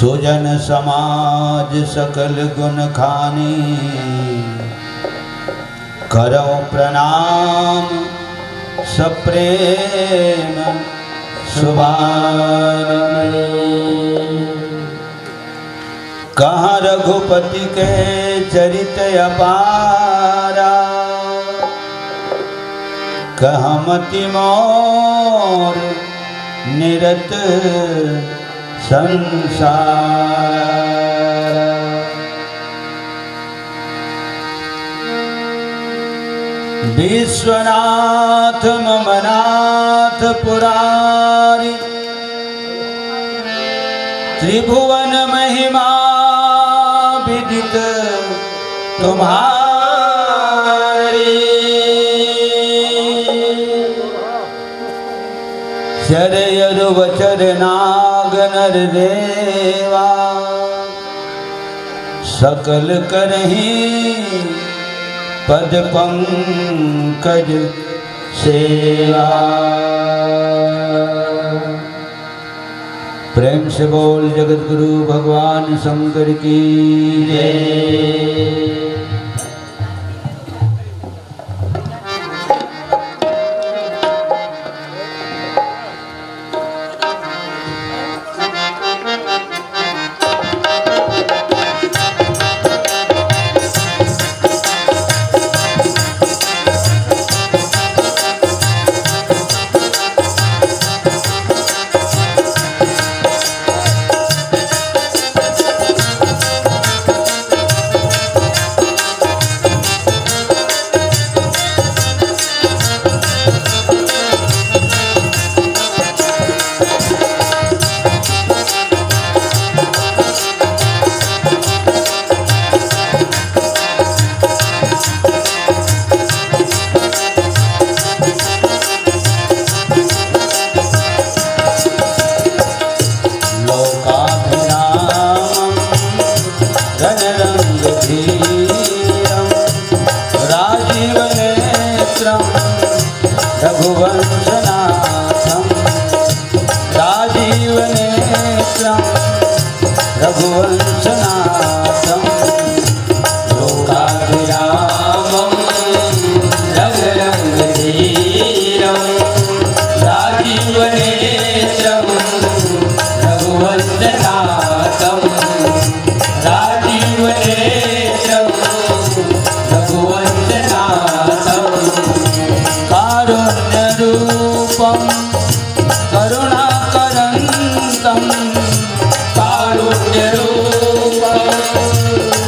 सुजन समाज सकल गुण खानी, करो प्रणाम सप्रेम सुबारने। कहाँ रघुपति के चरित अपारा, कहाँ मति मोर निरत संसार। विश्वनाथ ममनाथ पुरारी, त्रिभुवन महिमा विदित तुम्हारी। चरयरुवचर नाग नर देवा, सकल करहि पद पंकज सेवा। प्रेम से बोल जगत गुरु भगवान शंकर की जय। रघुवंशनाथं राजीवनेत्रं रघुवंशनाथं लोकाभिरामं रघुरंगधीरं राजीवनेत्रं रघुवंशनाथं राजीवनेत्रं रघुवंशनाथं कारुण्यरूपं करुणाकरन्तं कारुण्यरूपं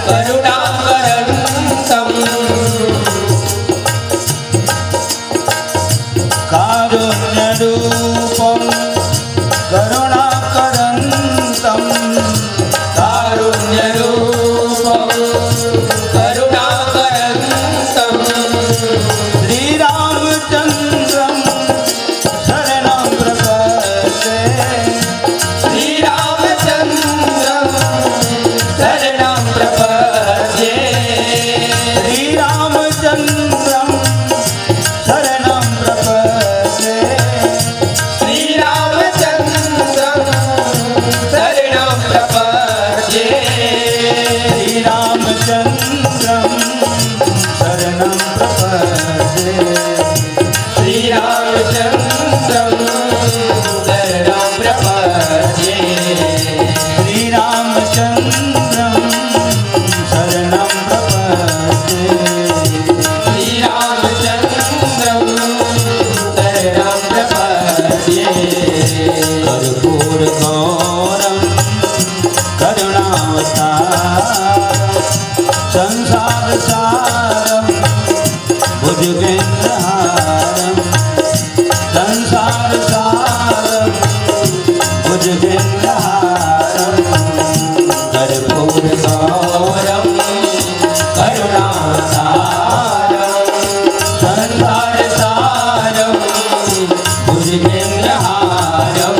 करुणाकरन्तं कारुण्यरूपं करुणाकरन्तं कारुण्यरूपं करुणाकरन्तं श्रीरामचन्द्रं शरणं प्रपद्ये श्रीरामचन्द्रं शरणं प्रपद्ये श्रीरामचन्द्रं शरणं प्रपद्ये श्रीरामचन्द्रं शरणं प्रपद्ये श्रीरामचन्द्रं शरणं प्रपद्ये श्रीरामचन्द्रं शरणं प्रपद्ये श्रीरामचन्द्रं शरणं प्रपद्ये श्रीरामचन्द्रं शरणं प्रपद्ये कर्पूरगौरं करुणावतारं संसारसारं भुजगेन्द्रहारं संसारसारं भुजगेन्द्रहारं कर्पूरगौरं करुणावतारं संसारसारं भुजगेन्द्रहारं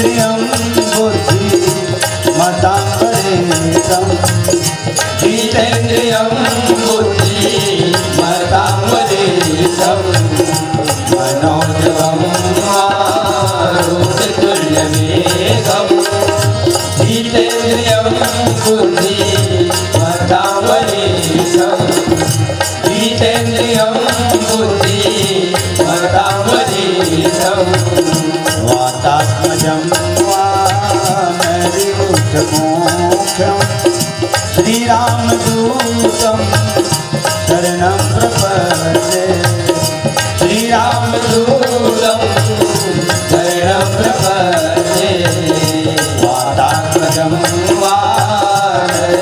जितेन्द्रियं बुद्धि मतां वरेशं जितेन्द्रियं बुद्धि मतां वरेशं मनोजवं मारुततुल्यवेगं जितेन्द्रियं बुद्धि मतां वरेशं जितेन्द्रियं बुद्धि मतां वरेशं वातात्मजं वानरयुतमोक्षं श्रीरामदूतं शरणं प्रपद्ये श्रीरामदूतं शरणं प्रपद्ये वातात्मजं वानरयुतमोक्षं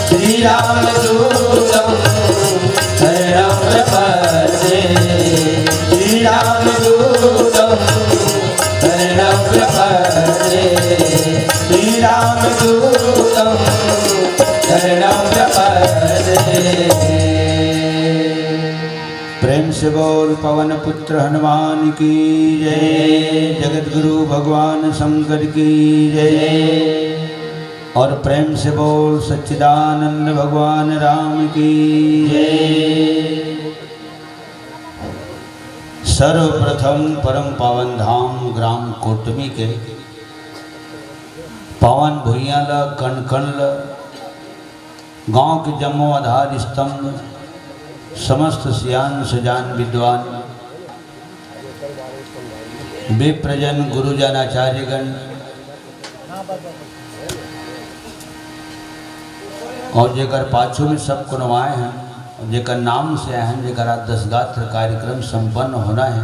श्रीरामदूतं शरणं प्रपद्ये श्रीरामदूतं शरणं प्रपद्ये श्रीरामदूतं शरणं प्रपद्ये। प्रेम से बोल पवन पुत्र हनुमान की जय। जगतगुरु भगवान शंकर की जय। और प्रेम से बोल सच्चिदानंद भगवान राम की जय। सर्वप्रथम परम पावन धाम ग्राम कोटमी के पावन भुइयाल कण कण गाँव के जम्मो आधार स्तंभ समस्त सियान सुजान विद्वान विप्रजन गुरुजन आचार्यगण और जेकर पाछू में सब कुनवाए हैं, जेकर नाम से आए हैं, जेकर आज 10 गात्र कार्यक्रम संपन्न होना है,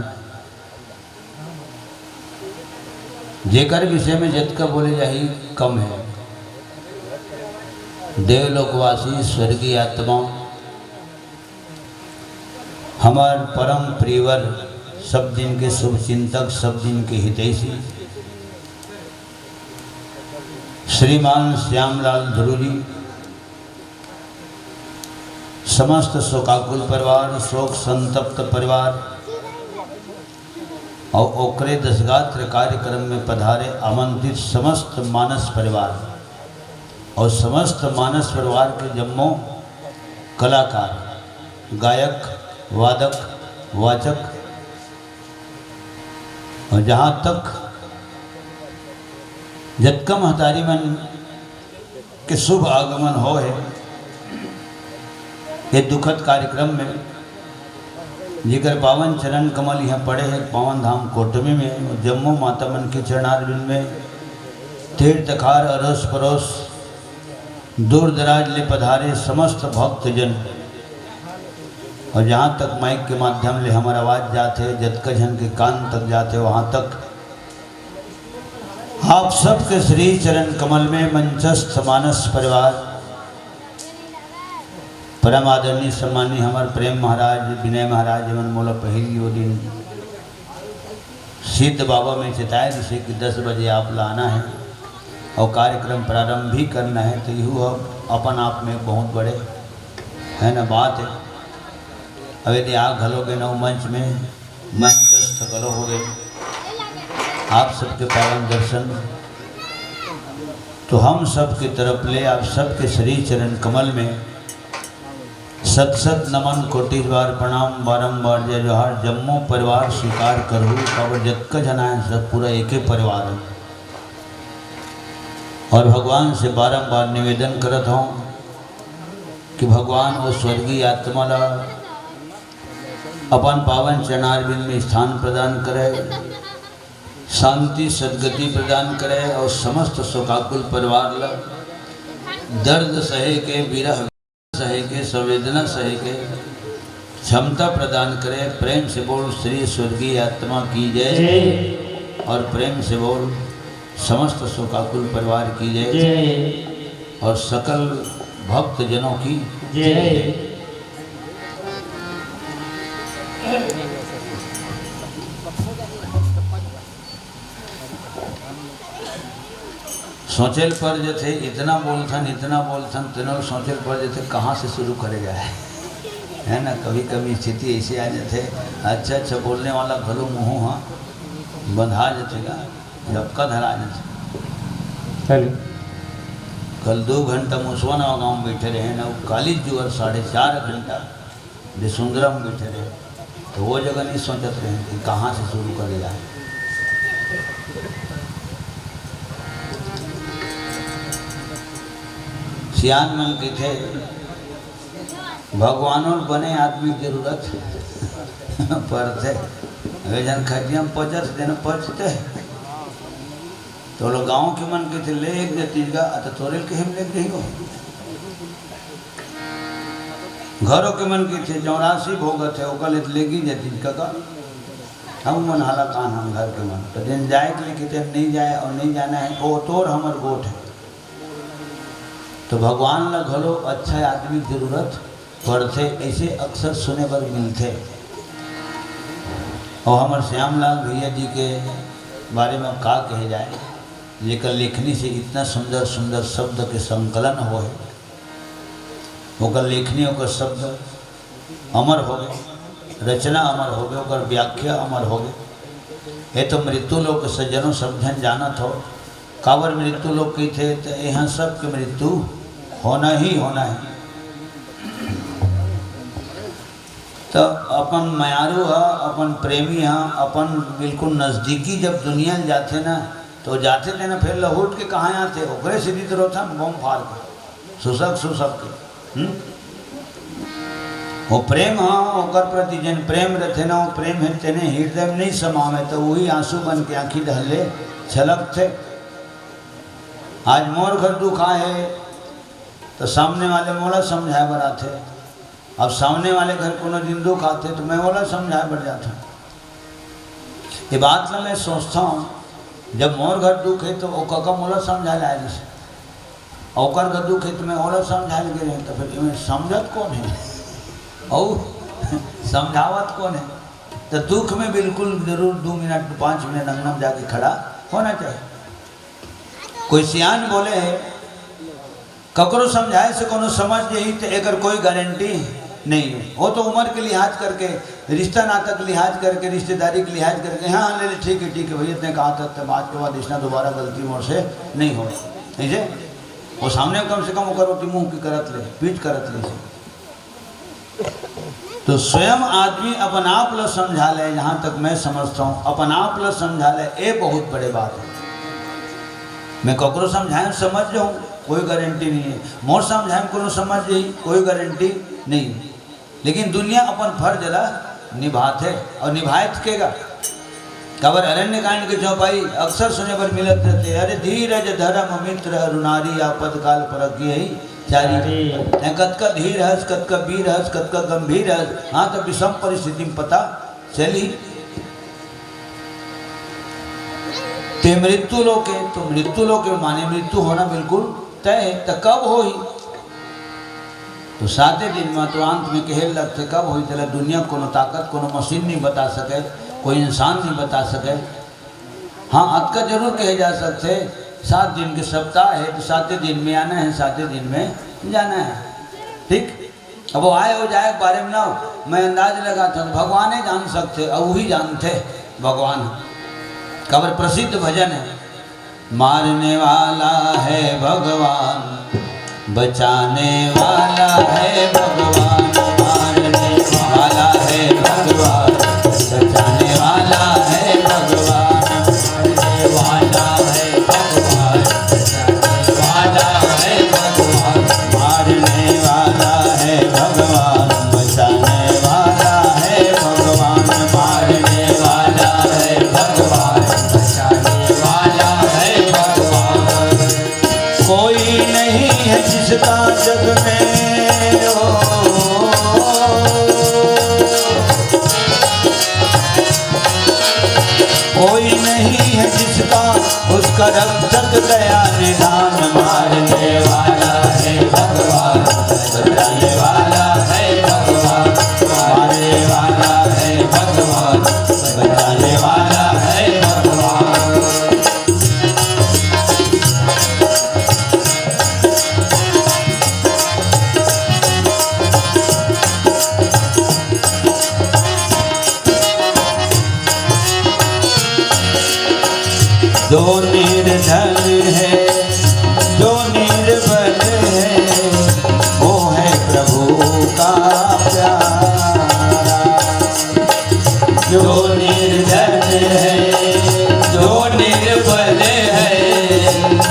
जेकर विषय में जितका बोले जाही कम है। देवलोकवासी स्वर्गीय आत्मा हमार परम प्रियवर, सब दिन के शुभ चिंतक, सब दिन के हितैषी श्रीमान श्यामलाल ध्रुव जी, समस्त शोकाकुल परिवार, शोक संतप्त परिवार और ओकरे 10 गात्र कार्यक्रम में पधारे आमंत्रित समस्त मानस परिवार और समस्त मानस परिवार के जम्मो कलाकार, गायक, वादक, वाचक और जहाँ तक जतका महतारी मन के शुभ आगमन हो है ये दुखद कार्यक्रम में, जिकर पावन चरण कमल यहाँ पड़े हैं पावन धाम कोटमी में, जम्मू माता मन के चरणारविंद में तीर्थकार अड़ोस पड़ोस दूर दराज ले पधारे समस्त भक्तजन और जहाँ तक माइक के माध्यम ले हमारा आवाज़ जाते, जतका जन के कान तक जाते, वहाँ तक आप सबके श्री चरण कमल में मंचस्थ मानस परिवार, परम आदरणीय सम्मानी हमारे प्रेम महाराज, विनय महाराज, एवं मोला पहली वो दिन सिद्ध बाबा में चिताए जिसे कि 10 बजे आप लाना है और कार्यक्रम प्रारंभ भी करना है, तो यू अपन आप में बहुत बड़े है ना बात है। अब यदि आप घलोगे न मंच में मंचस्थ घलो हो गए आप सबके पावन दर्शन, तो हम सबकी तरफ ले आप सबके श्री चरण कमल में सत सत नमन कोटि बार प्रणाम बारंबार जय जोहार जम्मू परिवार स्वीकार करूँ। खबर जतका जना है सब पूरा एक ही परिवार है और भगवान से बारंबार निवेदन करत हूँ कि भगवान वो स्वर्गीय आत्मा ला अपन पावन चरणारविंद में स्थान प्रदान करे, शांति सद्गति प्रदान करे और समस्त शोकाकुल परिवार ला दर्द सहे के, विरह सहे के, संवेदना सहे के क्षमता प्रदान करे। प्रेम से बोल श्री स्वर्गीय आत्मा की जय और प्रेम से बोल समस्त शोकाकुल परिवार की जय और सकल भक्त जनों की जय। सोचल पर जो थे इतना बोलथन तीनों सोचल पर जो थे कहाँ से शुरू करे जाए, है ना। कभी कभी स्थिति ऐसी आ जाते अच्छा बोलने वाला घलो मुँह हाँ, बंधा जतेगा झपका धरा जते। चलो कल 2 घंटा मुसवाना गाँव में बैठे रहे ना, काली जुअर 4.5 घंटा सुंदरम बैठे रहे, तो वो जगह नहीं सोचते रहे कि कहाँ से शुरू कर जाए। सियान मन के थे भगवानों बने आदमी की जरूरत पड़ते वे जन खटिया में पचत देना पचते तो लोग गाँव के मन के थे ले एक जतीगा तो तोरे के हम ले रही हो। घरों के मन के थे 84 भोगत है ओकल लेगी जतीज का हम मन हाला कान हम घर के मन तो दिन जाए के लिए नहीं जाए और नहीं जाना है वो तोर हमर गोट है। तो भगवान ला घलो अच्छा आदमी की जरूरत पड़ते ऐसे अक्सर सुने पर मिलते। और हमारे श्यामलाल भैया जी के बारे में का कहे जाए, जेकर लेखनी से इतना सुंदर सुंदर शब्द के संकलन हो है, ओकर लेखनी ओकर शब्द अमर हो गए, रचना अमर हो गए, ओकर व्याख्या अमर हो गए। ये तो मृत्यु लोग के सज्जनों समझन जानत हो काबर मृत्यु लोग की थे तो यहाँ सब के मृत्यु होना ही होना है। तो अपन मयारू है अपन प्रेमी है अपन बिल्कुल नज़दीकी जब दुनिया जाते ना तो जाते थे ना फिर लहूट के कहाँ आते ओकरे सीधी तरह था बम फाड़ के सुसक के वो प्रेम हाँ ओकर प्रति जन प्रेम रहते ना वो प्रेम है तेने हृदय में नहीं समावे तो वही आंसू बन के आँखी ढहले छलक थे। आज मोर घर दुख आए तो सामने वाले मोला समझाए बर आते, अब सामने वाले घर को दिन दुख आते तो मैं मोला समझाए बर जाता। ये बात ना मैं सोचता हूँ जब मोर घर दुख है तो वो काका मोला समझा लाए जैसे औकर घर दुख है तो मैं ओला समझा लगे रहे तो फिर इमें समझत कौन है और समझावत कौन है। तो दुख में बिल्कुल जरूर 2 मिनट 5 मिनट अंगना में जाके खड़ा होना चाहिए। कोई सियान बोले है ककरो समझाए से कोनो समझ यही तो एक कोई गारंटी नहीं है। वो तो उम्र के लिहाज करके रिश्ता नाता के लिहाज करके रिश्तेदारी के लिहाज करके हाँ ले ठीक है भैया इतने कहा था तो बात के बाद इसना दोबारा गलती मोर से नहीं हो ऐसे वो सामने कम से कम वो रोटी मुँह की करत ले पीठ करत ले। तो स्वयं आदमी अपन आप ला समझा ले, जहाँ तक मैं समझता हूँ अपन आप ला समझा ले ये बहुत बड़े बात है। मैं ककरो समझाए समझ जाऊँ कोई गारंटी नहीं है, मोर समझाए को समझ जाई कोई गारंटी नहीं है। लेकिन दुनिया अपन फर्ज ला निभाते और निभाए थकेगा। कबर अरण्य कांड के चौपाई अक्सर सुने पर मिलत रहते अरे धीरज धर्म मित्र अरुनारी आपद काल परख यही चारी कतका धीर हस कतका वीर हस कतका गंभीर हस। हाँ तो विषम परिस्थिति में पता चली ते मृत्यु लोके तो मृत्यु लोके माने मृत्यु होना बिल्कुल तय है। तो कब हो ही तो 7 दिन में तो अंत में कहे लगते कब हो चला दुनिया कोनो ताकत कोनो मशीन नहीं बता सके कोई इंसान नहीं बता सके। हाँ अतका जरूर कहे जा सकते 7 दिन के सप्ताह है तो 7 दिन में आना है 7 दिन में जाना है ठीक। अब वो आए हो जाए बारे में ना मैं अंदाज लगाता हूँ भगवान ही जान सकते और वही जानते भगवान। कबर प्रसिद्ध भजन है मारने वाला है भगवान बचाने वाला है भगवान मारने वाला है भगवान बचाने वाला है भगवान मारने वाला है भगवान बचाने वाला है भगवान मारने वाला है भगवान बचाने वाला है भगवान मारने वाला है भगवान बचाने वाला है भगवान। कोई नहीं है जिसका जग में कोई नहीं है जिसका उसका रक्षक गया निधान मारने वाला है भगवान बचाने वाला है भगवान मारने वाला है भगवान बचाने वाला है भगवान। जो निर्धन है, जो निर्बल है, वो है प्रभु का प्यारा। जो निर्धन है, जो निर्बल है,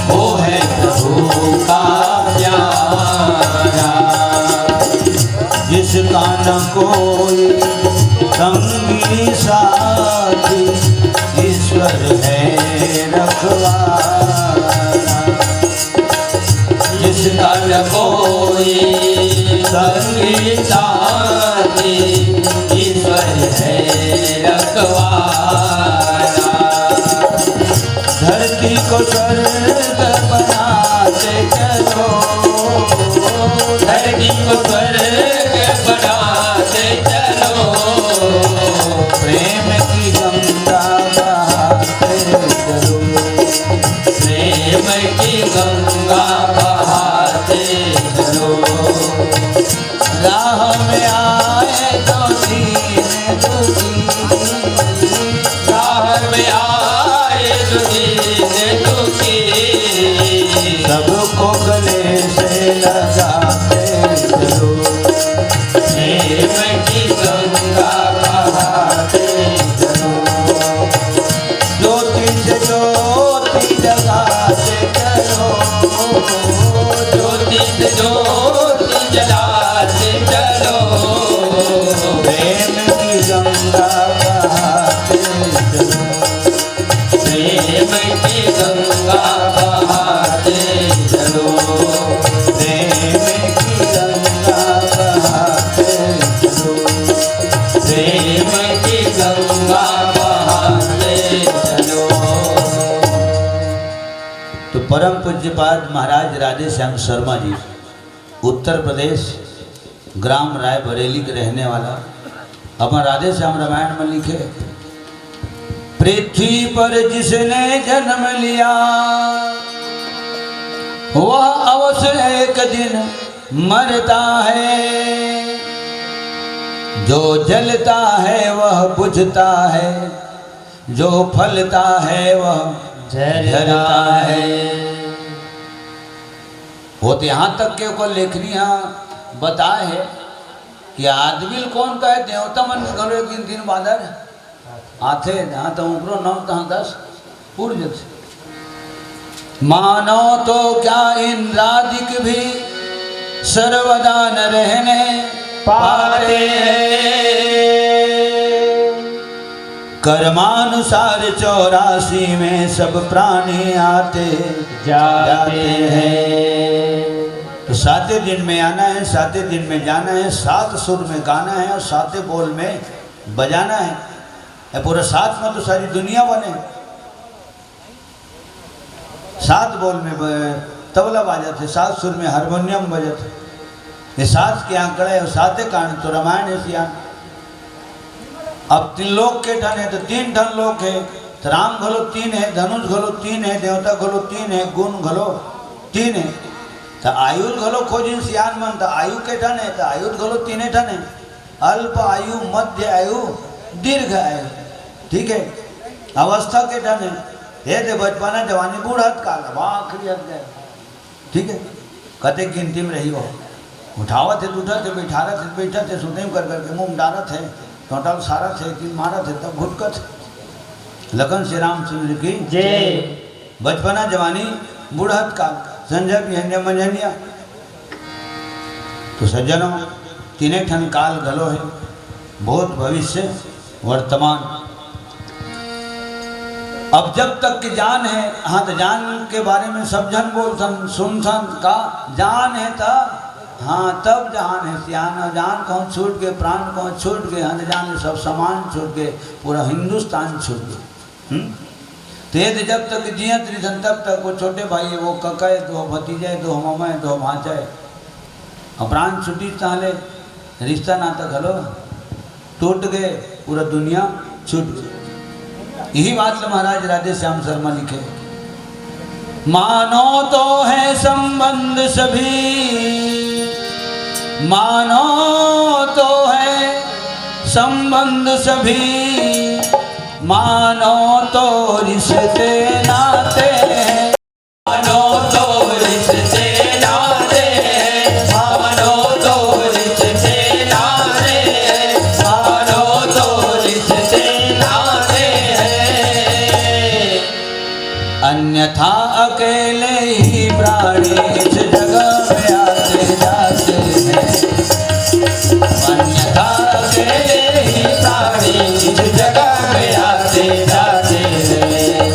वो है प्रभु का प्यारा। जिसका न कोई संगी साथी, ईश्वर है रखवाला। जिसका न कोई संगी साथी, ईश्वर है रखवाला। धरती को स्वर्ग बनाते चलो, धरती को स्वर्ग बनाते चलो, प्रेम की गंगा बहाते चलो, प्रेम की गंगा बहाते चलो। राह में आए तो दीन दुखी, राह में आए तो दीन दुखी, सबको गले से लगाते चलो, प्रेम की गंगा बहाते चलो। ज्योति से ज्योति जगाते चलो, ज्योति से ज्योति जलाते चलो, प्रेम की गंगा बहाते चलो, प्रेम की गंगा बहाते चलो, प्रेम की गंगा बहाते चलो, प्रेम की गंगा बहाते चलो। तो परम पूज्यपाद महाराज राधे श्याम शर्मा जी, उत्तर प्रदेश, ग्राम रायबरेली के रहने वाला, अपना राधे श्याम रामायण में लिखे, पृथ्वी पर जिसने जन्म लिया, वह अवश्य एक दिन मरता है। जो जलता है वह बुझता है, जो फलता है वह झरता है। वो तो यहाँ तक के को लेखनिया बताए है कि आदमी कौन का है, देवता मन घरो एक दिन बादर आथे, जहाँ तो ऊपरो नाम तहाँ 10 पूर्व से। मानो तो क्या इंद्रादिक भी सर्वदा न रहने पाते, कर्मानुसार 84 में सब प्राणी आते जाते हैं। तो 7 दिन में आना है, 7 दिन में जाना है, 7 सुर में गाना है और 7 बोल में बजाना है। पूरा 7 में तो सारी दुनिया बने, 7 बोल में तबला बाजा थे, 7 सुर में हारमोनियम बजे थे। ये 7 के आंकड़े और 7 कांड तो रामायण है सियान। अब 3 लोग के ठन है तो 3 ठन लोग है, तो राम घलो 3 है, धनुष घलो 3 है, देवता घलो 3 है, गुण घलो 3 है। तो आयु घलो खोजिन सियान मन, तो आयु के ठन है, तो आयु घलो 3 ठन है, अल्प आयु, मध्य आयु, दीर्घ आयु। ठीक है, अवस्था के ठन है, हे दे बचपना जवानी बूढ़त काल आखिरी हद गए। ठीक है, कते गिनती में रही हो, उठावत है उठत है, बैठारत है बैठत है, सुते कर करके मुँह डारत है, टोटल सारा थे कि मारा थे तब घुटकत। लखन श्री रामचंद्र की जय। बचपना जवानी बूढ़त काल, संजय बिहन्या मंजनिया। तो सज्जनों, 3 ठन काल घलो है, भूत भविष्य वर्तमान। अब जब तक की जान है, हाँ तो जान के बारे में सब जन बोलसन सुनसन का जान है तब, हाँ तब जान है सियान। जान कहूँ छूट गए, प्राण कहूँ छूट गए, हाँ जान सब सामान छूट गए, पूरा हिंदुस्तान छूट गए। तो ये जब तक जियत रिधन तब तक वो छोटे भाई है, वो ककाए, दो भतीजे, दो मामा, दो भांचाए, प्राण छुट्टी चाले, रिश्ता नाता घलो टूट गए, पूरा दुनिया छूट गई। यही बात महाराज राधे श्याम शर्मा लिखे, मानो तो है संबंध सभी, मानो तो है संबंध सभी, मानो तो रिश्ते ना अन्यथा अकेले ही प्राणी इस जगह में आते जाते हैं। अन्यथा अकेले ही प्राणी इस जगह में आते जाते हैं।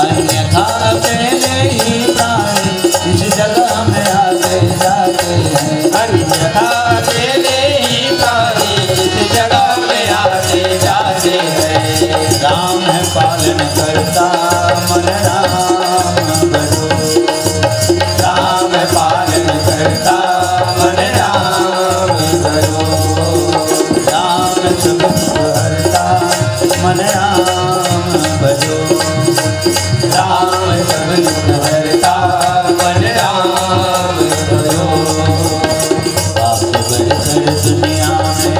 अन्यथा अकेले ही प्राणी इस जगह में आते जाते हैं। अन्यथा अकेले ही प्राणी इस जगह में आते जाते हैं। राम है पालन करता मन राम भजो। राम पालन करता मन राम भजो। राम सब हरता मन राम भजो। राम सब हरता मन राम भजो। पाप बढ़कर दुनिया में,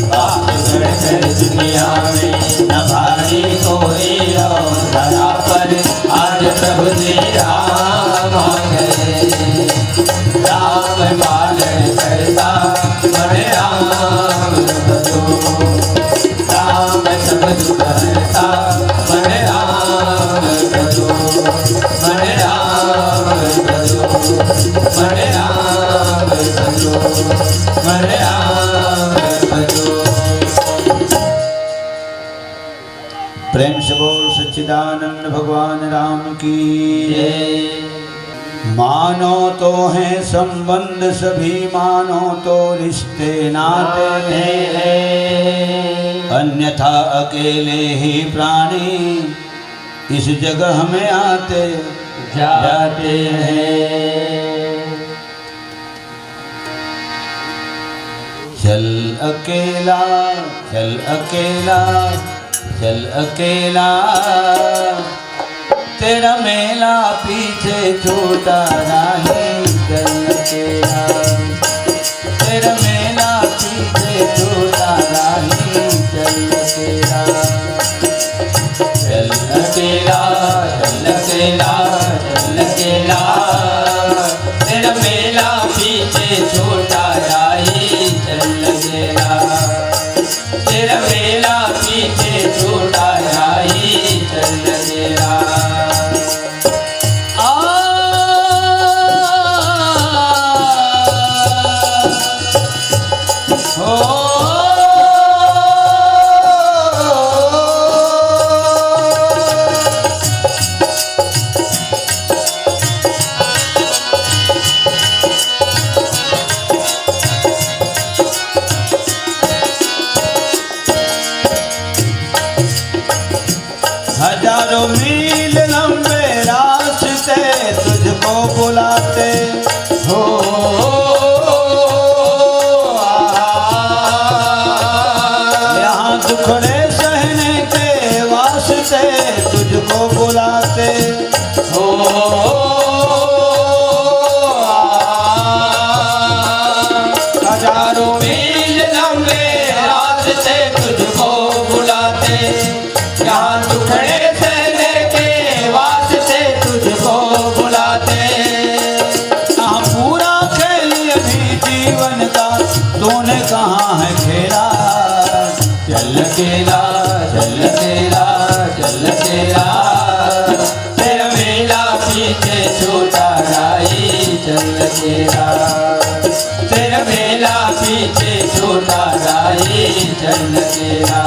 पाप बढ़कर दुनिया में न भारी कोई और धरा पर आज प्रभु जी राम आ गए। राम पालन करता मन राम भजो। राम सब दुख हरता मन राम भजो। मन राम भजो। मन राम भजो। मन राम भजो। प्रेम से बोल सच्चिदानंद भगवान राम की जय। मानो तो है संबंध सभी, मानो तो रिश्ते नाते हैं। अन्यथा अकेले ही प्राणी इस जगह में आते जाते हैं। चल अकेला, चल अकेला, चल अकेला, तेरा मेला पीछे छूटा नहीं। चल अकेला, तेरा मेला पीछे छूटा नहीं। चल अकेला, चल अकेला, चल अकेला, चल अकेला, तेरा मेला पीछे छोटा राही। चल अकेला, तेरा मेला पीछे छोटा राही। चल अकेला। हजारों मील लंबे रास्ते तुझको बुलाते हो यहाँ दुखड़े सहने के वास्ते तुझको बुलाते हो। हजारों मील लंबे रास्ते तुझको बुलाते। यहाँ टुकड़े सहने के वास्ते तुझको बुलाते। यहाँ पूरा खेल अभी जीवन का तूने कहाँ है खेला। चल अकेला, चल अकेला, चल अकेला, तेरा मेला पीछे छोटा राही। चल अकेला, तेरा मेला पीछे छोटा राही। चल अकेला।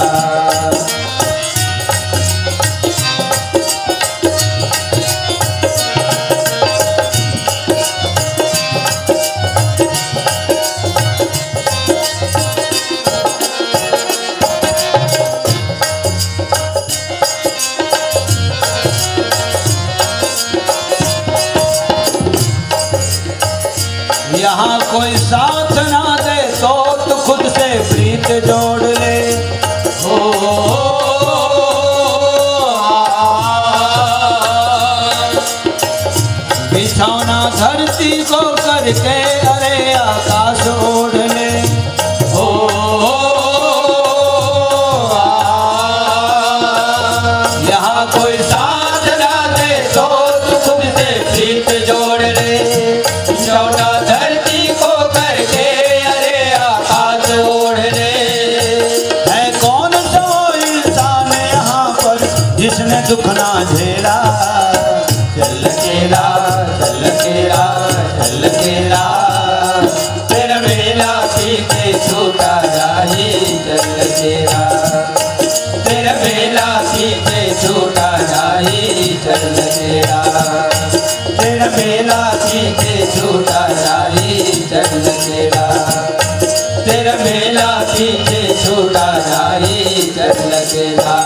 यहाँ कोई साथ ना दे तो खुद से प्रीत जोड़ ले। हो बिछौना धरती को करके अरे आकाश ओढ़ ले। हो यहाँ कोई साथ ना दे तो खुद से प्रीत जोड़ ले। बिछौना धरती को करके अरे आकाश ओढ़ ले। है कौन सा वो इंसान यहाँ पर जिसने दुख ना झेला, चल केरा चल केरा चल केरा, तेरा मेला सीधे छूटा जाही चल केरा, तेरा मेला सीधे छूटा जाही चल केरा, तेरा मेला सीधे छूटा जाही चल केरा, तेरा मेला सीधे छूटा जाही चल केरा।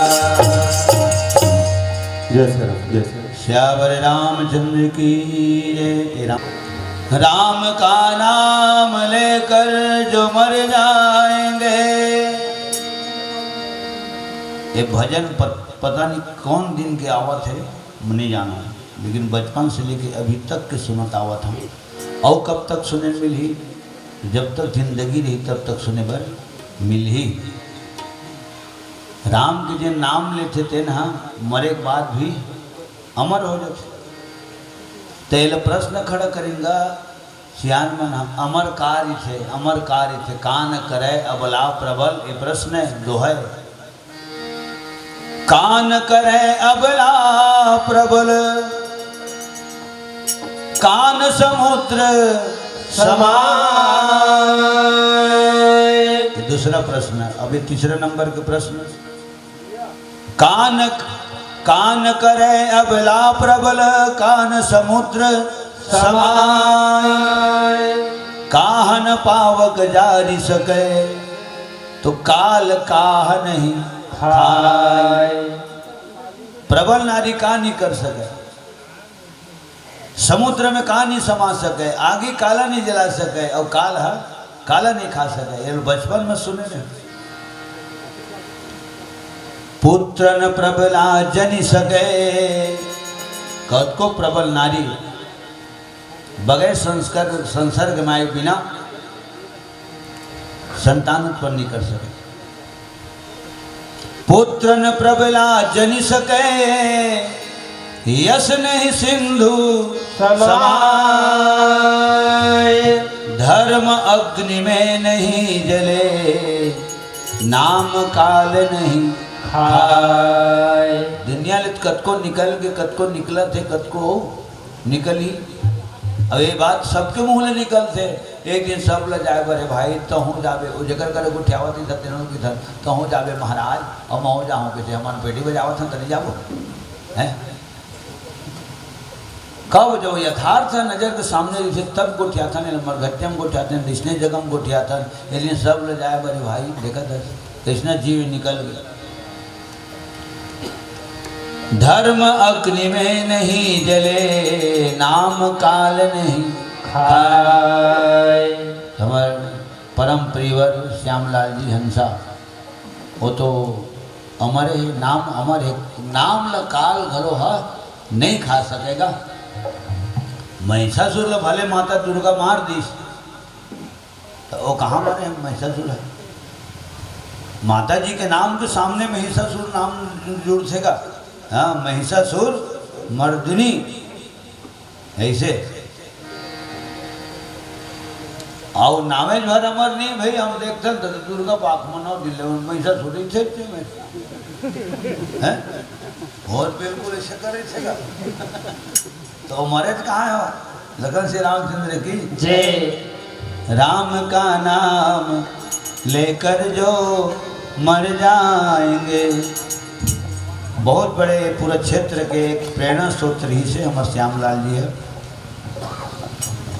जय श्री राम, जय श्री राम। श्यावर रामचंद्र की जय। राम का नाम लेकर जो मर जाएंगे, ये भजन पता नहीं कौन दिन के आवत है, नहीं जाना, लेकिन बचपन से लेके अभी तक के सुनत आवत हम। और कब तक सुने मिल ही, जब तक जिंदगी रही तब तक सुने बर मिल ही। राम के जो नाम लेते थे ना, मरे के बाद भी अमर हो जाते। तेल प्रश्न खड़ा करेंगा सियान मन, हम अमर कार्य थे, अमर कार्य थे, कान करे अबला प्रबल, ये प्रश्न दो है। कान करे अबला प्रबल, कान समुद्र समान। दूसरा प्रश्न, अभी तीसरे नंबर के प्रश्न। कान करे अबला प्रबल, कान समुद्र समान। काहन पावक जारी सके, तो काल काह नहीं खाए। प्रबल नारी का नहीं कर सके, समुद्र में का नहीं समा सके, आगे काला नहीं जला सके, और काला नहीं खा सके। ये बचपन में सुने ने। पुत्र न प्रबला जनि सके, कद को प्रबल नारी बगैर संसर्ग माए बिना संतान उत्पन्न नहीं कर सके। पुत्र न प्रबला जनि सके, यश नहीं सिंधु समाए। धर्म अग्नि में नहीं जले, नाम काल नहीं खाए। दुनिया ले कतको निकल के कतको निकला थे, कतको निकली। अब ये बात सबके मुंह ले निकल थे। एक दिन सब ल जाए बरे भाई, तो हूँ जाबे वो जगह करे गुठियावत ही सत्यनों की धन, तो हूँ जाबे महाराज, और मैं जाऊँ के थे हमारे पेटी बजावत हम तो नहीं जाबो है। कब जो यथार्थ नजर के सामने दिखे तब गोठिया था, नहीं मरघट्यम गोठिया था, कृष्ण जगम गोठिया था। लेकिन सब ले जाए बरे भाई, देखा था कृष्ण जीव निकल गए। धर्म अग्नि में नहीं जले, नाम काल नहीं खाए। हमारे परम प्रियवर श्यामलाल जी हंसा, वो तो अमर है, नाम अमर है, नाम ल काल घलो हा नहीं खा सकेगा। महिषासुर ल भले माता दुर्गा मार दी, तो वो कहाँ मरे महिषासुर है। माता जी के नाम के सामने महिषासुर नाम जुड़ सकेगा। हाँ, महिषासुर मर्दिनी ऐसे। और नामे भर अमर नहीं भाई, हम देखते तो दुर्गा पाक मनाओ दिल्ली में महिषासुर ही थे हैं, और बिल्कुल ऐसे करे थे। तो मरे कहाँ है लगन से रामचंद्र की जय। राम का नाम लेकर जो मर जाएंगे। बहुत बड़े पूरे क्षेत्र के एक प्रेरणा स्रोत ही से हमारे श्यामलाल जी है।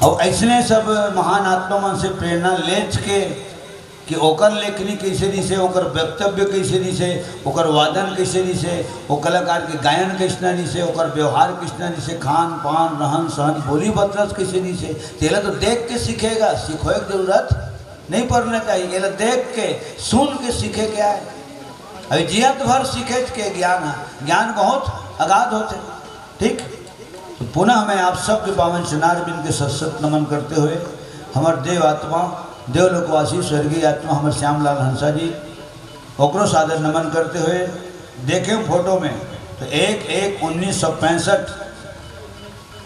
और ऐसने सब महान आत्मा मन से प्रेरणा लेच के कि ओकर लेखनी कैसे दिसे, ओकर वक्तव्य कैसे दिसे, ओकर वादन कैसे दिसे, वो कलाकार के गायन कैसे दिसे, ओकर व्यवहार कैसे दिसे, खान पान रहन सहन बोली बतरस कैसे दिसे। तेला तो देख के सीखेगा, सीखोए की जरूरत नहीं पड़ना चाहिए। ये देख के सुन के सीखे क्या है। अभी जियत भर सीखे के ज्ञान है, ज्ञान बहुत अगाध होते। ठीक, तो पुनः मैं आप सबके पावन चरणार बिंद के सत्सत नमन करते हुए हमारे देव आत्मा देवलोकवासी स्वर्गीय आत्मा हमारे श्यामलाल हंसा जी ओकरो सादर नमन करते हुए देखे फोटो में तो 1/1/1965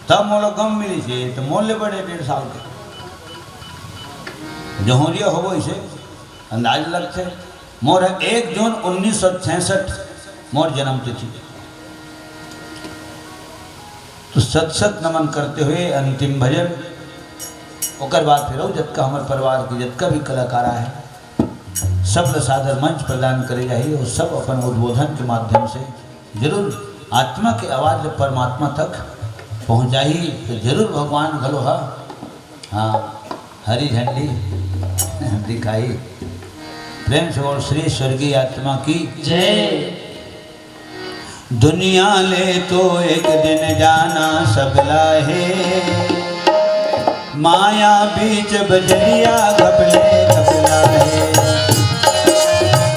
तब मोलो कम मिली थी, तो मोल ले बड़े 1.5 साल के जहोरिया हो इसे अंदाज लगते। मोर 1 जून 1966 मोर जन्म तिथि। तो सत सत नमन करते हुए अंतिम भजन ओकर बाद फिर जतका हमारे परिवार के जतका भी कलाकार है सब सादर मंच प्रदान करे जाइए और सब अपन उद्बोधन के माध्यम से जरूर आत्मा के आवाज़ परमात्मा तक पहुँचाई तो जरूर भगवान घलो हाँ हरी झंडी दिखाई। प्रेम से और श्री स्वर्गीय आत्मा की जय। दुनिया ले तो एक दिन जाना सबला है, माया बीच बजरिया घपले घपला है।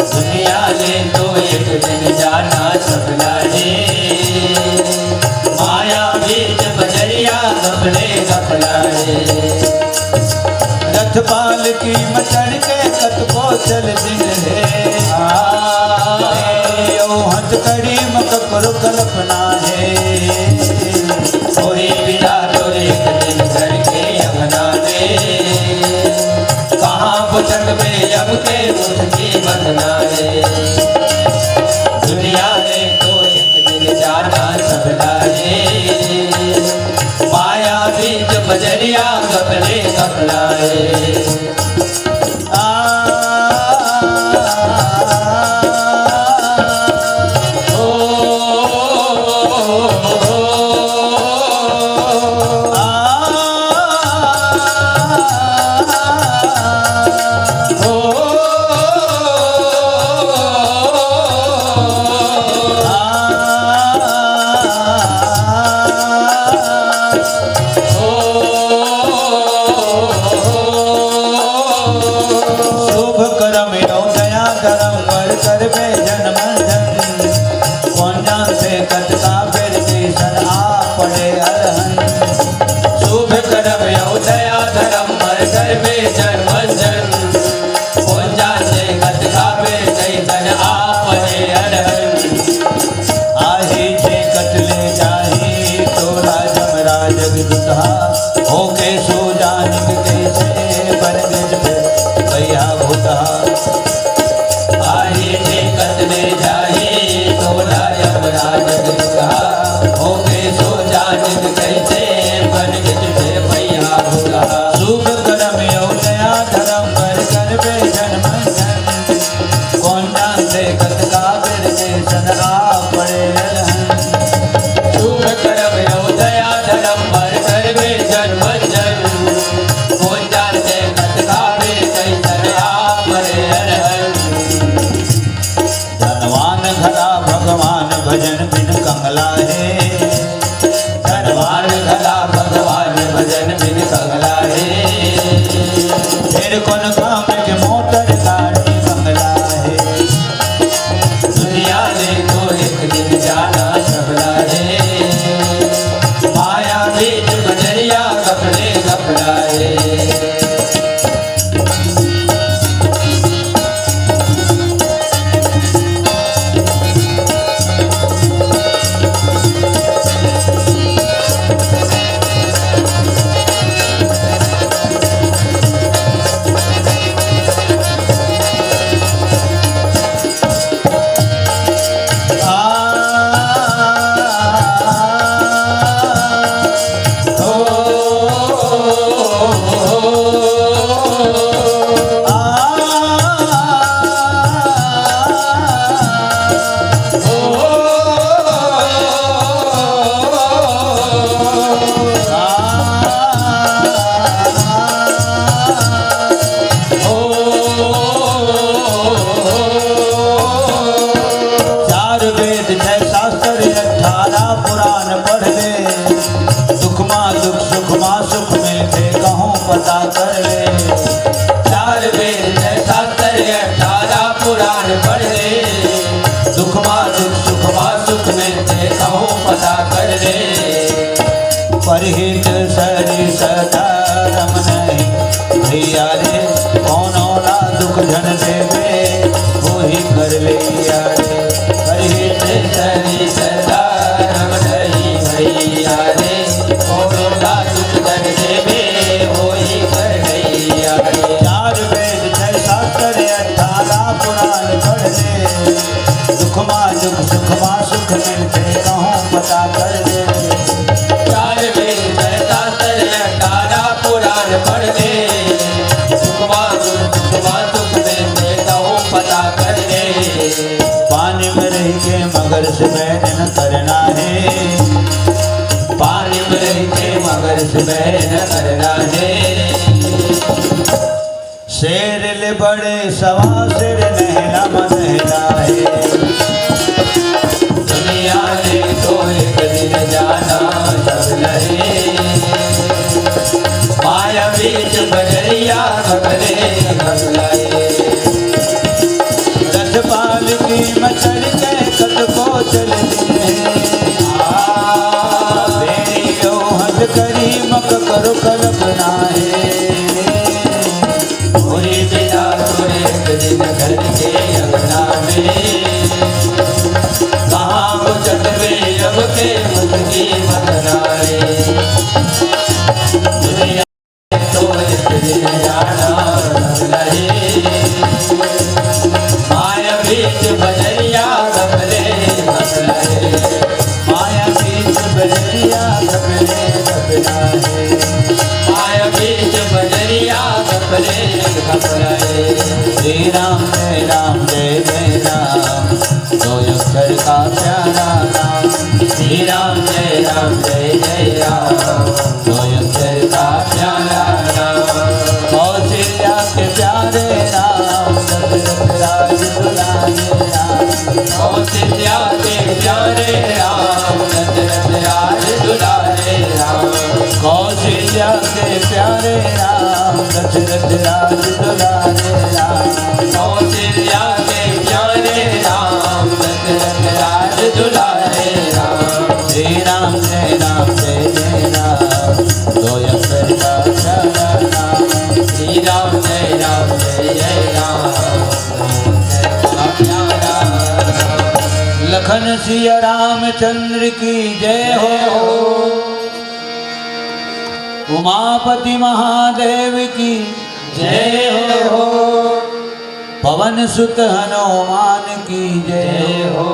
दुनिया ले तो एक दिन जाना सबला है, माया बीच बजरिया घपले घपला है। रथपाल की मचड़ के कतको चल दिन है, हथकड़ी मत करो कल्पना है। कोई विदा तो एक दिन करके अपना दे, कहाँ पुछक में जब के मुझकी बदना है। दुनिया में तो एक दिन जाना सबला है, माया बीच बजरिया घपले घपला है। परहित सरि सदारम नहीं भैया रे, कौन औला दुख झन देवे वही कर लिया रे। परहित सरि सदारम नहीं भैया रे, कौन औला दुख झन देवे वही कर लिया रे। चार वेद 6 शास्त्र 18 पुराण पढ़ ले, दुख मा दुख सुख मा सुख मिलते कहूँ पता कर ले। से बैर न करना है, पानी में रहते मगर से बैर न करना है। शेर ले बड़े सवा सिर नहला मनहला है, दुनिया ने तो एक दिन जाना सब लहे। माया बीच बजरिया खबरे खबलाए, रथपाल की मचल के कद को चलती है, बेड़ियों हद करी मक करो कल्पना है, पूरी बिना तो एक दिन घर के अंगना में, कहाँ मुझत में अब के मुझकी बदनाए। दुनिया तो एक दिन जाना सब लहे, माया बीच बजरिया खबरे खबलाए, माया बीच बजरिया कपड़े कपड़ा है, माया बीच बजरिया खबरे खबलाए। श्री राम जय जय राम, दो अक्षर का प्यारा नाम, श्री राम जय जय राम, दो अक्षर का प्यारा राम। कौशल्या के प्यारे राम, दशरथ राज दुलारे राम, कौशल्या के प्यारे राम, दशरथ राज दुलारे राम। कौशल्या के प्यारे राम, दशरथ राज दुलारे राम, कौशल्या के प्यारे राम, दशरथ राज दुलारे राम। श्री राम जय जय राम, दो अक्षर का प्यारा नाम, श्री राम जय जय राम, प्यारा राम। लखन सिया रामचंद्र की जय हो, उमापति महादेव की जय हो, पवन सुत हनुमान की जय हो,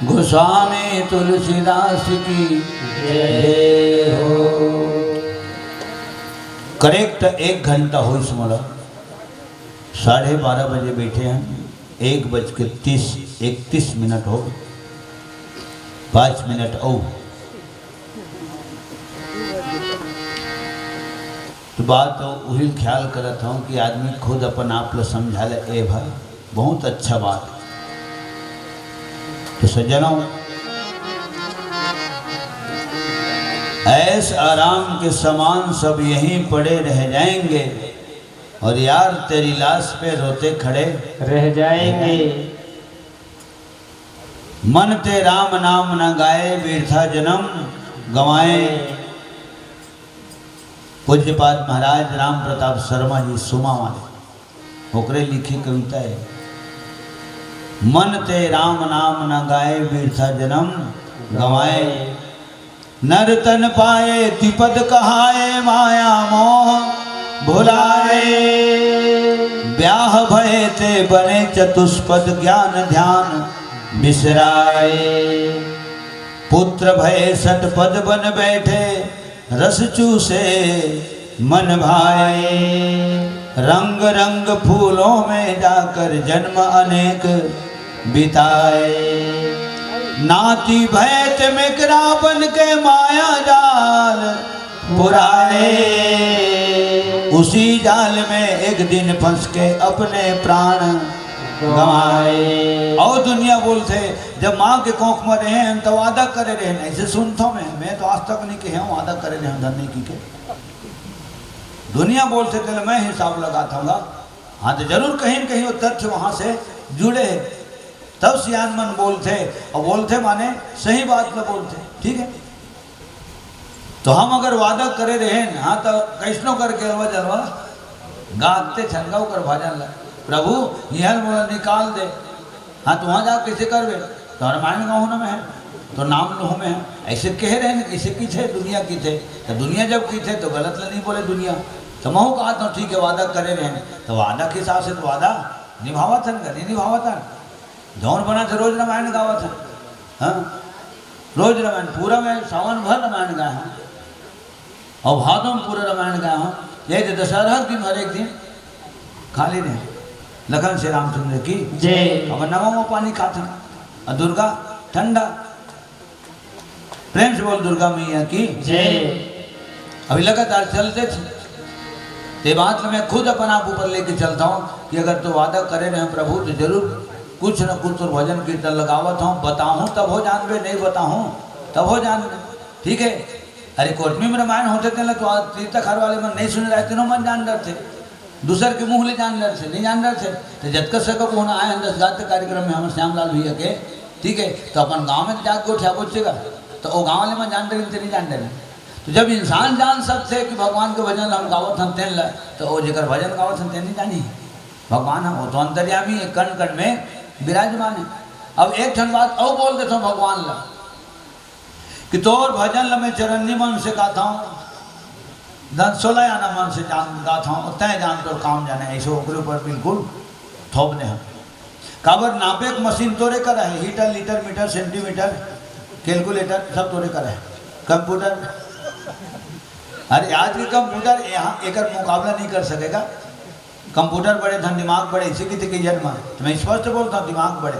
गोस्वामी तुलसीदास की जय हो। करेक्ट 1 घंटा हो स्मरण, 12:30 बजे बैठे हैं, 1:31 हो, 5 मिनट और। तो बात तो वही ख्याल करत हूँ कि आदमी खुद अपन आप लो समझा ले, ए भाई बहुत अच्छा बात। तो सज्जनों, ऐस आराम के समान सब यहीं पड़े रह जाएंगे, और यार तेरी लाश पे रोते खड़े रह जाएंगे। मन ते राम नाम न गाए, बिरथा जन्म गवाए। पूज्यपाद महाराज राम प्रताप शर्मा जी सुमा वाले ओकरे लिखी कविता है, मन ते राम नाम न गाए, बिरथा जन्म गवाए। नर तन पाए तिपद कहाए, माया मोह भुलाए। ब्याह भये ते बने चतुष्पद, ज्ञान ध्यान बिसराए। पुत्र भये सतपद बन बैठे, रस चूसे मन भाए। रंग रंग फूलों में जाकर जन्म अनेक बिताए। नाती भैत मिकरा बन के माया जाल पुराए। उसी जाल में एक दिन फंस के अपने प्राण गवाए। और दुनिया बोलते जब माँ के कोख में रहे हैं तो वादा करे रहे, ऐसे सुनता हूँ मैं तो आज तक नहीं कहे हूँ वादा करे रहे धन नहीं की के। दुनिया बोलते थे मैं हिसाब लगाता हूँ, हाँ तो जरूर कहीं न कहीं वो तथ्य वहाँ से जुड़े, तब सियान मन बोलते। और बोलते माने सही बात में बोलते, ठीक है। तो हम अगर वादा करे रहे हाँ तो कैसनो करके अलवा जलवा गाते छनगाओ कर भाजन ला प्रभु यह मोला निकाल दे। हाँ तो वहाँ जा कैसे करवे, तो रामायण गाँव में है तो नाम लोह में है। ऐसे कह रहे हैं ऐसे की थे दुनिया की थे, तो दुनिया जब की थे तो गलत नहीं बोले दुनिया। तो मैं कहा था ठीक है वादा करे रहे तो वादा के हिसाब से तो वादा निभावा था नहीं निभावा था। जौन बना था रोज रामायण गावा था, हाँ रोज रामायण पूरा मैं सावन भर रामायण गाया हूँ और भादों में पूरा रामायण गाया हूँ। यही तो दशहरा दिन हर एक दिन खाली नहीं। लखन श्री रामचंद्र की जय। अब नवा पानी खाते और दुर्गा ठंडा। प्रेम से बोल दुर्गा मैया की जय। अभी लगातार चलते थे ते बात में मैं खुद अपन आप ऊपर लेके चलता हूँ कि अगर तो वादा करे रहे प्रभु तो जरूर कुछ न कुछ तो भजन कीर्तन लगावत हूँ, बताऊँ तब हो जानबे, नहीं बताऊँ तब हो जानबे, ठीक है। अरे कोटमी में रामायण होते थे ना तो तीर्थाखार वाले मन नहीं सुन रहे थे, मन जान रहे थे, दूसर के मुँह ले जान रहे थे, नहीं जान रहे थे। तो जतकर सको होना आए हम 10 गाते कार्यक्रम में हम श्यामलाल भैया के, ठीक है। तो अपन गाँव में जाके उठा पूछेगा तो वो गाँव वाले मन जान रहे नहीं जान रहे। तो जब इंसान जान सकते कि भगवान के भजन हम गावत हम तेन ला, तो वो जेकर भजन गावत हम तेन नहीं जानी भगवान हम, वो तो अंतर्यामी है, कण कण में विराजमान है। अब एक ठन बात और बोल देता हूँ भगवान ला कि तोर भजन ला मैं चरन्नी मन से गाता हूँ, धन 16 आना मन से जान गाता हूँ, तय जान तो काम जाने ऐसे ऊपर ऊपर बिल्कुल थोपने हम। काबर नापे एक मशीन तोरे कर है, heater litre metre centimetre calculator सब तोरे कर है, कंप्यूटर। अरे आज के कंप्यूटर यहाँ एक मुकाबला नहीं कर सकेगा। कंप्यूटर बड़े धन दिमाग बड़े, इसी की जन्म। तो मैं स्पष्ट बोलता हूँ दिमाग बड़े।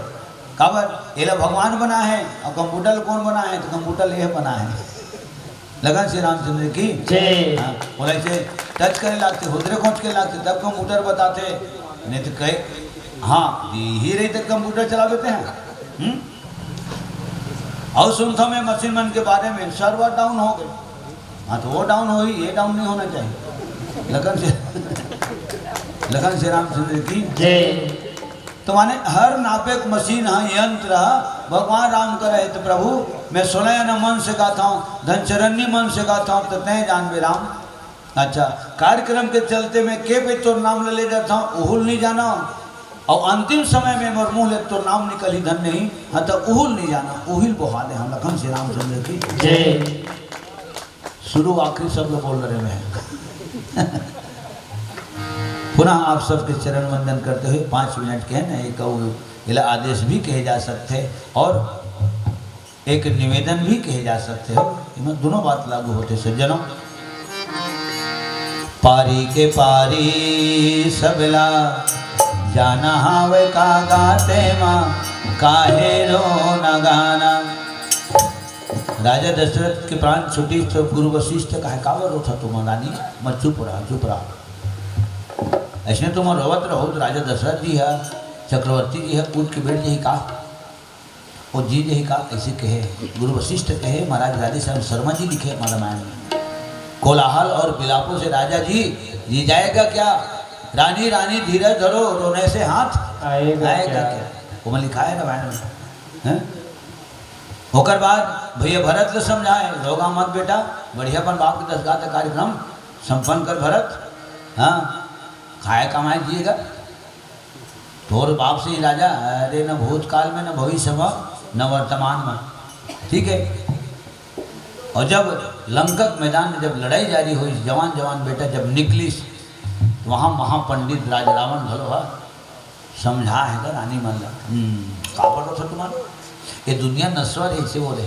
काबर ये भगवान बना है और कंप्यूटर कौन बना है, तो कंप्यूटर यह बना है। लगन श्री रामचंद्र की जय। बोले से टच करे लागते, हुदरे खोज के लागते तब कंप्यूटर बताते, नहीं तो कहे हाँ ही रही तक कंप्यूटर चला देते हैं। और सुनता मैं मशीन मन के बारे में, सर्वर डाउन हो गए। हाँ तो वो डाउन हो ही, ये डाउन नहीं होना चाहिए। लगन से रामचंद्र की जय। तो माने हर नापेक मशीन है, यंत्र है, भगवान राम करे तो प्रभु मैं 16 न मन से गाता हूँ, धनचरण्य मन से गाता हूँ, तो तय जानबे राम। अच्छा कार्यक्रम के चलते मैं के पे तोर नाम ले जाता हूँ, उहुल नहीं जाना, और अंतिम समय में मोर मुँह ले तोर नाम निकली धन नहीं, हाँ तो उहुल नहीं जाना, उहिल बहा दे हम। लखन श्री रामचंद्र की जय। शुरू आखिरी सब लोग बोल रहे हैं। पुनः आप सबके चरण वंदन करते हुए 5 मिनट के हैं ना एक आदेश भी कहे जा सकते और एक निवेदन भी कहे जा सकते हो, इनमें दोनों बात लागू होते सज्जनों। पारी के पारी सबला जाना हावे का गाते माँ काहे रो न गाना। राजा दशरथ के प्राण छुटी तो गुरु वशिष्ठ कहे कावर रो था तुम रानी, मत चुप रहा चुप रहा, ऐसे तुम रोवत रहो। तो राजा दशरथ जी है, चक्रवर्ती जी है, कूट के बैठ यही कहा और जी यही कहा, ऐसे कहे गुरु वशिष्ठ कहे। महाराज राधे श्याम शर्मा जी लिखे रामायण में, कोलाहल और विलापों से राजा जी जाएगा क्या, रानी रानी धीरज धरो रोने से हाथ आएगा क्या। वो मैं लिखा है रामायण में। होकर बाद भैया भरत को समझाए, रोगा मत बेटा, बढ़ियापन बाप के 10 गाता कार्यक्रम संपन्न कर भरत, हाँ खाए कमाए जिएगा। तोर बाप से ही राजा, अरे न भूतकाल में न भविष्य में न वर्तमान में, ठीक है। और जब लंकक मैदान में जब लड़ाई जारी हुई, जवान बेटा जब निकली तो वहाँ महापंडित राजा रावण भलो समझा है रानी मल्ला का बोलो था तुम्हारा, ये दुनिया नश्वर है, इसे बोले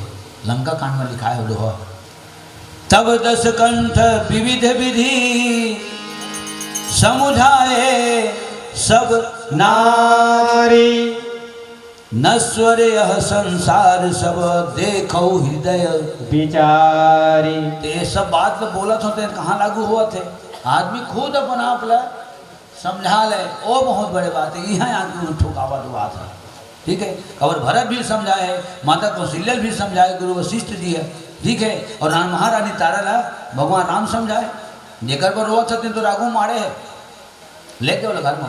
लंका कांड में लिखा है वो। तब 10 कंठ विविध विधि समुझाए सब नारी, नश्वर यह संसार सब देखो हृदय विचारी। ये सब बात में बोला था, कहाँ लागू हुआ थे, आदमी खुद अपन आप ला समझा ले, वो बहुत बड़े बात है। यहाँ आदमी ठोकावत हुआ था, ठीक है। और भरत भी समझाए, माता कौशल्या भी समझाए, गुरु वशिष्ठ जी है, ठीक है। और महारानी तारा ला भगवान राम समझाए, जेकर पर रोआ थे तो राघव मारे है, लेके बोला घर में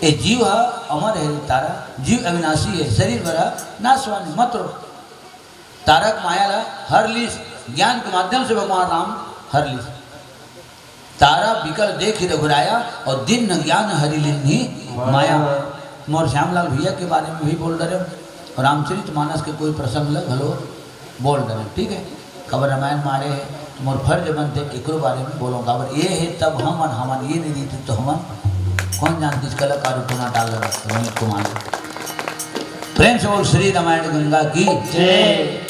ये जीव है अमर है, तारा जीव अविनाशी है, शरीर भरा नाशवान मत रो। तारक माया ला हर लीस, ज्ञान के माध्यम से भगवान राम हर लीस। तारा बिकल देख ही रघुराया और दिन न ज्ञान हरि लीनी माया। मोर श्यामलाल भैया के बारे में भी बोल रहे और रामचरित मानस के कोई प्रसंग लग हलो बोल रहे, ठीक है। खबर रामायण मारे है तो मोर फर्ज बनते एक बारे में बोलो, खबर ये है तब हमन ये नहीं दी तो हमन कौन जानती इस कलाकार टोना डाल रहा रमित कुमार। प्रेम से बोल श्री रामायण गंगा की जय।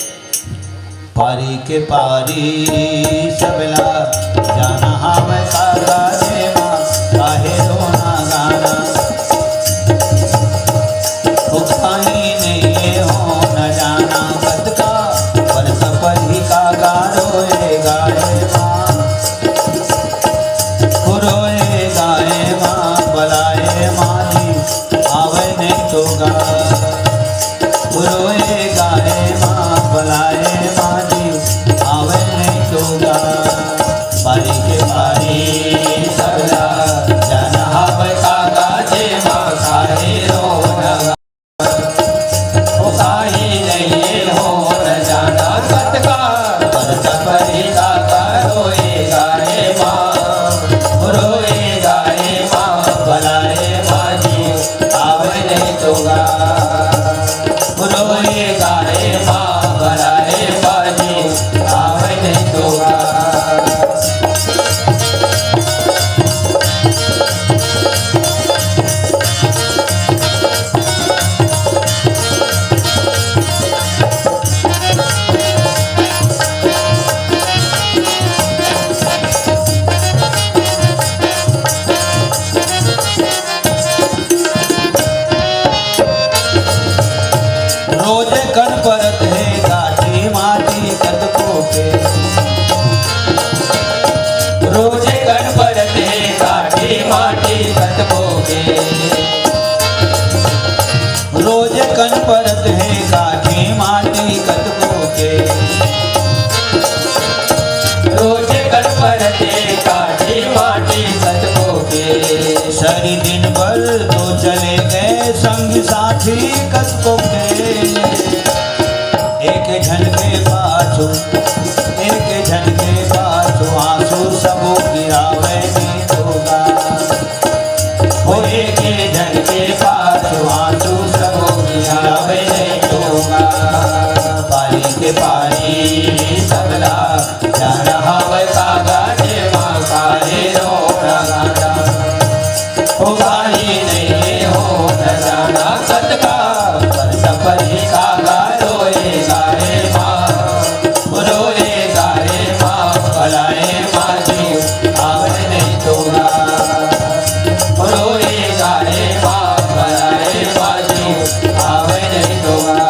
पारी के पारी सबला जाना हम का गाने माँ काहे रोना गाना, कहीं नहीं गाए माँ बलाए बाजी आवे नहीं तोगा। रोजे कण परत है गाठी माटी कतको के, रोजे कण परत है काठी माटी कतको के, रोजे कण परत है गाठी माटी कतको के, रोजे कण परत है काठी माटी कतको के। सारी दिन भर तो चले गए संग साथी कतको के, एक झन के पाछू एक झन के पाछू आंसू सबो गिरावे नहीं तोगा। हो एक जन के पाछू आंसू सबो गिरावे नहीं तोगा। पानी के पानी सबला जाना हवे कागा जे माँ काहे रोना गाना। हो गाई नहीं हो न जाना कतका पर सपरी कागा रोए गाए माँ रोए गाए माँ बलाए माँ जी आवे नहीं तोगा। रोए गाए माँ बलाए माँ जी आवे नहीं तोगा।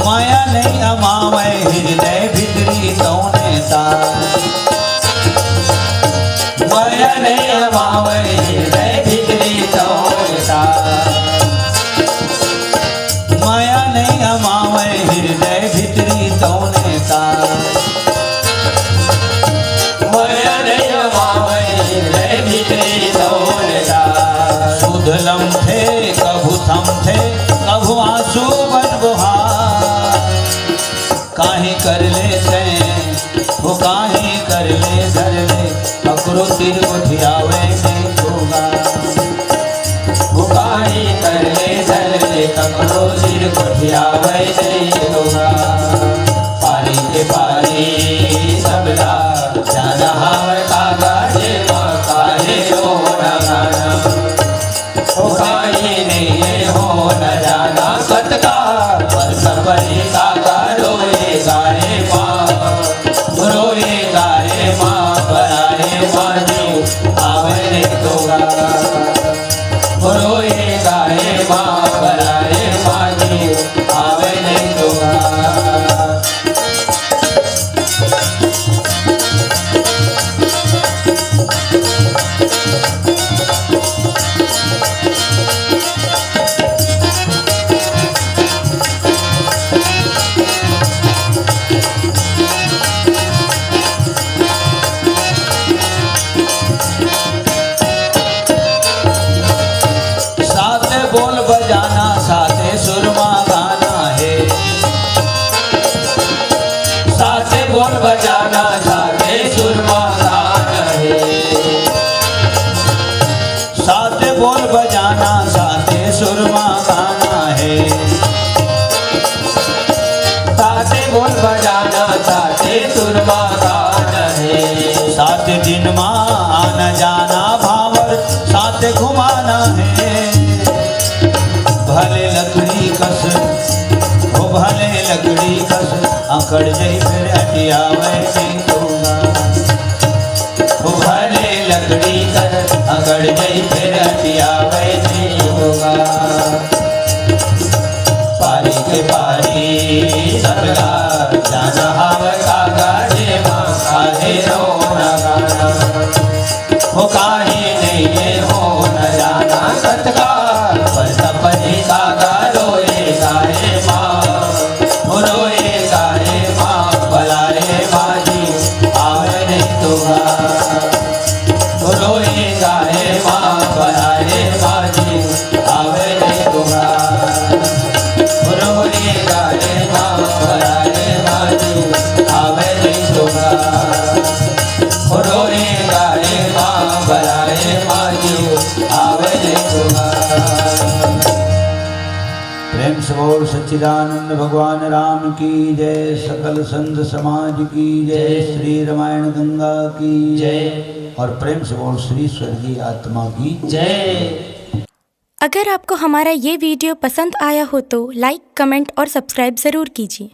माया नहीं अमावे हृदय भितरी तौने तार, माया नहीं अमावे हृदय भीतरी तोड़ता। माया नहीं अमावे हृदय भितरी तौने तार, माया नहीं अमावे हृदय भीतरी तोड़ता। सुधलम थे कभु थम थे कभु आंसू बन बुहार, काहे कर लेते वो काहे कर ले धर ले अकरो सिर उठियावे नहीं तोगा। वो काहे कर ले धर ले ककरो सिर कोठियावे नहीं तोगा। पारी के पारी सबला जाना हवे कागा जे माँ काहे रोना गाना। हो काहे नहीं हो न जाना कतका पर सबरी कागा रोए गाए माँ रोए गाए माँ बलाए माँ जी आवे नहीं तोगा। रोए गाए माँ बलाए माँ जी आवे नहीं तोगा। साथे बोल बजाना साथे सुरमा गाना है, साथे बोल बजाना साथे सुरमा गाना है। साथे बोल बजाना साथे सुरमा गाना है, साथे बोल बजाना साथे सुरमा गाना है। साथ दिन माँ आना जाना भावर साथ घुमाना है। भले लकड़ी कस हो भले लकड़ी कस अकड़ जाई फिर हटियावे नहीं तोगा। वो भले लकड़ी कर अकड़ गई फिर हटियावे नहीं होगा। पारी के पारी सबला जाना हवे कागा जे माँ काहे रोना गाना। हो काहे नहीं हो न जाना कतका पर सपनी कागा रोए गाए माँ रोए गाए माँ बलाए माँ जी आवे नहीं तोगा। रोए गाए माँ बलाए माँ जी आवे प्रेम से बोल सच्चिदानंद भगवान राम की जय, सकल संत समाज की जय, श्री रामायण गंगा की जय, और प्रेम से बोल श्री स्वर्गीय आत्मा की जय। अगर आपको हमारा ये वीडियो पसंद आया हो तो लाइक, कमेंट और सब्सक्राइब ज़रूर कीजिए।